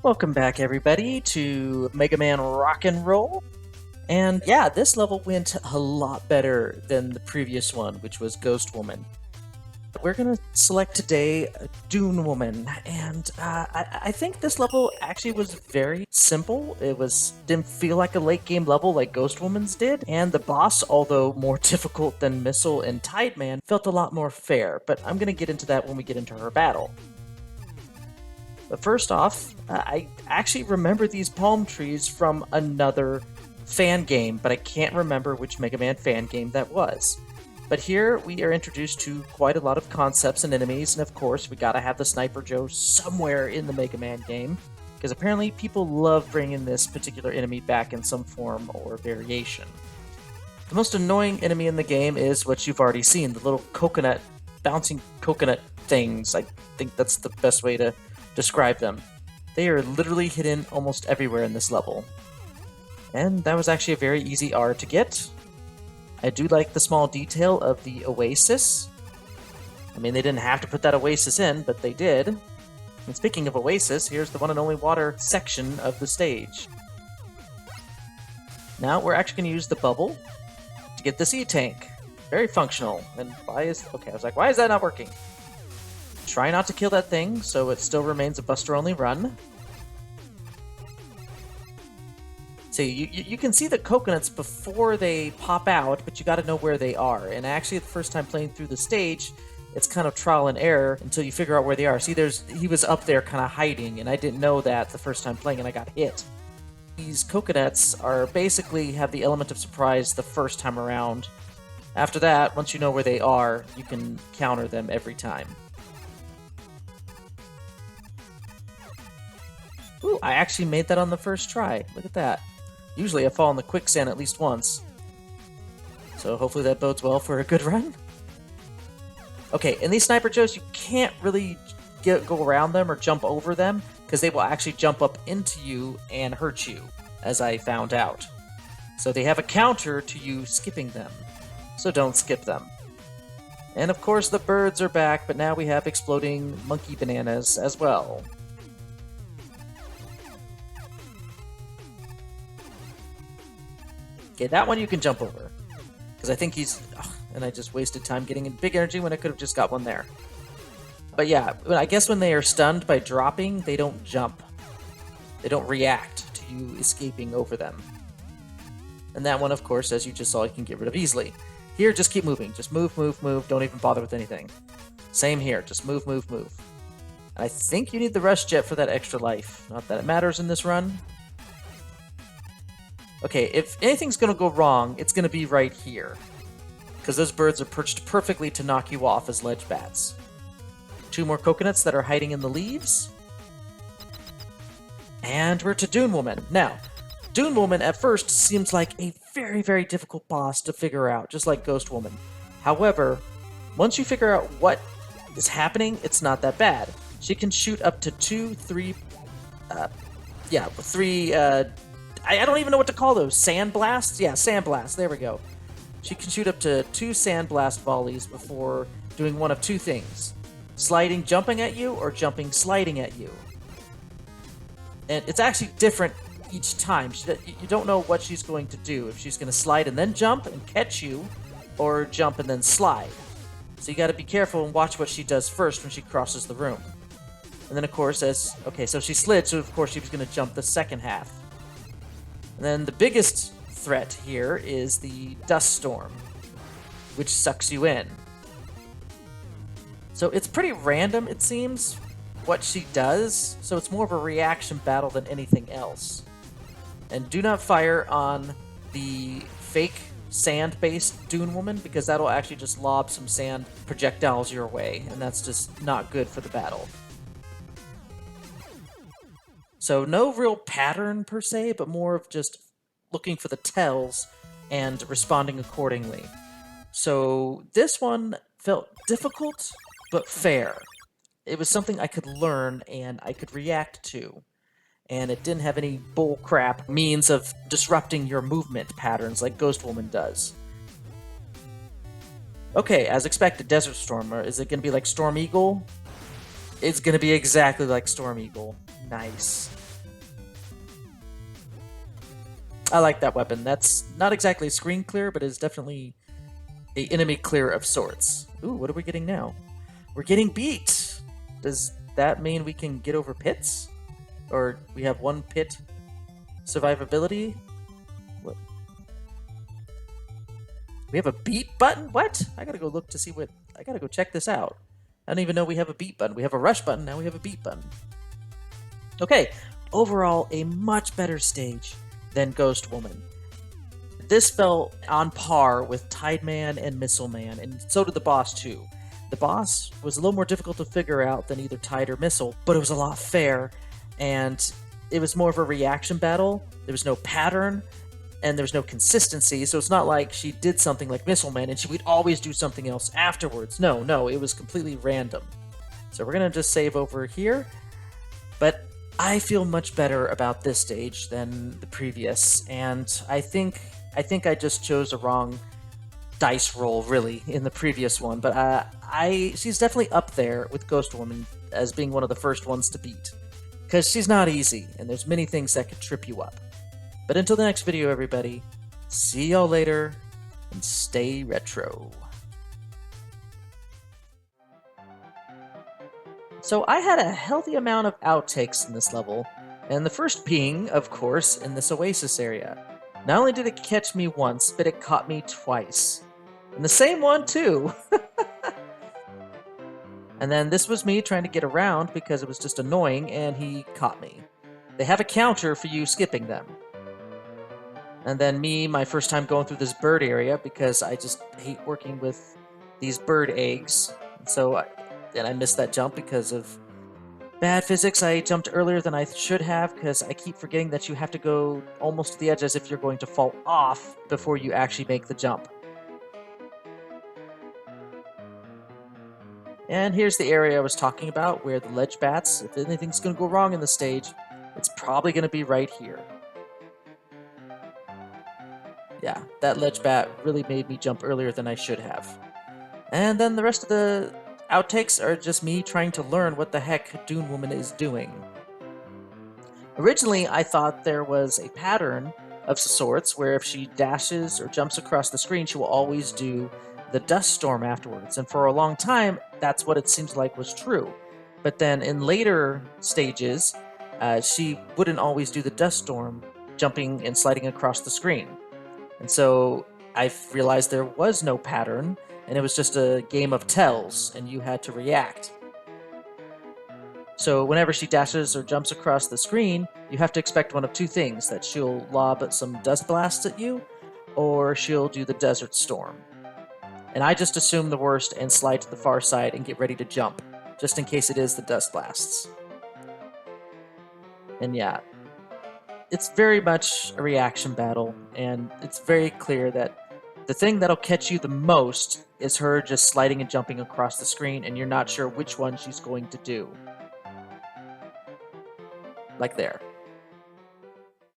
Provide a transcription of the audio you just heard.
Welcome back, everybody, to Megaman Rock and Roll. And yeah, this level went a lot better than the previous one, which was Ghost Woman. We're going to select today Dune Woman, and I think this level actually was very simple. Didn't feel like a late game level like Ghost Woman's did, and the boss, although more difficult than Missile and Tideman, felt a lot more fair, but I'm going to get into that when we get into her battle. But first off, I actually remember these palm trees from another fan game, but I can't remember which Mega Man fan game that was. But here we are introduced to quite a lot of concepts and enemies, and of course we gotta have the Sniper Joe somewhere in the Mega Man game, because apparently people love bringing this particular enemy back in some form or variation. The most annoying enemy in the game is what you've already seen, the little bouncing coconut things. I think that's the best way to describe them. They are literally hidden almost everywhere in this level. And that was actually a very easy R to get. I do like the small detail of the oasis. I mean, they didn't have to put that oasis in, but they did. And speaking of oasis, here's the one and only water section of the stage. Now we're actually going to use the bubble to get the sea tank. Very functional. And okay, I was like, why is that not working? Try not to kill that thing, so it still remains a Buster-only run. See, you can see the coconuts before they pop out, but you gotta know where they are. And actually, the first time playing through the stage, it's kind of trial and error until you figure out where they are. See, he was up there kind of hiding, and I didn't know that the first time playing, and I got hit. These coconuts basically have the element of surprise the first time around. After that, once you know where they are, you can counter them every time. Ooh, I actually made that on the first try. Look at that. Usually I fall in the quicksand at least once. So hopefully that bodes well for a good run. Okay, in these Sniper Joes, you can't really go around them or jump over them, because they will actually jump up into you and hurt you, as I found out. So they have a counter to you skipping them. So don't skip them. And of course the birds are back, but now we have exploding monkey bananas as well. Okay, that one you can jump over. Because I think he's... Oh, and I just wasted time getting in big energy when I could have just got one there. But yeah, I guess when they are stunned by dropping, they don't jump. They don't react to you escaping over them. And that one, of course, as you just saw, you can get rid of easily. Here, just keep moving. Just move, move, move. Don't even bother with anything. Same here. Just move, move, move. And I think you need the Rush Jet for that extra life. Not that it matters in this run. Okay, if anything's going to go wrong, it's going to be right here. Because those birds are perched perfectly to knock you off as ledge bats. 2 more coconuts that are hiding in the leaves. And we're to Dune Woman. Now, Dune Woman at first seems like a very, very difficult boss to figure out, just like Ghost Woman. However, once you figure out what is happening, it's not that bad. She can shoot up to 3... I don't even know what to call those. Sand blasts? Yeah, sand blasts. There we go. She can shoot up to 2 sand blast volleys before doing one of 2 things. Sliding, jumping at you, or jumping, sliding at you. And it's actually different each time. You don't know what she's going to do. If she's going to slide and then jump and catch you, or jump and then slide. So you got to be careful and watch what she does first when she crosses the room. And then, of course, so she slid, so of course she was going to jump the second half. And then the biggest threat here is the dust storm, which sucks you in. So it's pretty random, it seems, what she does, so it's more of a reaction battle than anything else. And do not fire on the fake sand-based Dune Woman, because that'll actually just lob some sand projectiles your way, and that's just not good for the battle. So no real pattern per se, but more of just looking for the tells and responding accordingly. So this one felt difficult, but fair. It was something I could learn and I could react to. And it didn't have any bullcrap means of disrupting your movement patterns like Ghost Woman does. Okay, as expected, Desert Storm. Is it going to be like Storm Eagle? It's going to be exactly like Storm Eagle. Nice. I like that weapon. That's not exactly screen clear, but is definitely a enemy clear of sorts. Ooh, what are we getting now? We're getting beat. Does that mean we can get over pits? Or we have one pit survivability? What? We have a beat button? What? I gotta go look to see what... I gotta go check this out. I don't even know we have a beat button. We have a rush button, now we have a beat button. Okay, overall, a much better stage than Ghost Woman. This fell on par with Tide Man and Missile Man, and so did the boss too. The boss was a little more difficult to figure out than either Tide or Missile, but it was a lot fair, and it was more of a reaction battle. There was no pattern, and there was no consistency, so it's not like she did something like Missile Man and she would always do something else afterwards. No, it was completely random. So we're gonna just save over here, but I feel much better about this stage than the previous, and I think I just chose a wrong dice roll, really, in the previous one. But she's definitely up there with Ghost Woman as being one of the first ones to beat, because she's not easy, and there's many things that could trip you up. But until the next video, everybody, see y'all later, and stay retro. So I had a healthy amount of outtakes in this level, and the first being, of course, in this oasis area. Not only did it catch me once, but it caught me twice. And the same one, too! And then this was me trying to get around because it was just annoying, and he caught me. They have a counter for you skipping them. And then me, my first time going through this bird area, because I just hate working with these bird eggs. So I missed that jump because of bad physics. I jumped earlier than I should have because I keep forgetting that you have to go almost to the edge as if you're going to fall off before you actually make the jump. And here's the area I was talking about where the ledge bats, if anything's going to go wrong in the stage, it's probably going to be right here. Yeah, that ledge bat really made me jump earlier than I should have. And then the rest of the outtakes are just me trying to learn what the heck Dune Woman is doing. Originally, I thought there was a pattern of sorts where if she dashes or jumps across the screen, she will always do the dust storm afterwards. And for a long time, that's what it seems like was true. But then in later stages, she wouldn't always do the dust storm, jumping and sliding across the screen. And so I realized there was no pattern, and it was just a game of tells, and you had to react. So whenever she dashes or jumps across the screen, you have to expect one of two things, that she'll lob some dust blasts at you, or she'll do the desert storm. And I just assume the worst and slide to the far side and get ready to jump, just in case it is the dust blasts. And yeah, it's very much a reaction battle, and it's very clear that the thing that'll catch you the most is her just sliding and jumping across the screen, and you're not sure which one she's going to do. Like there.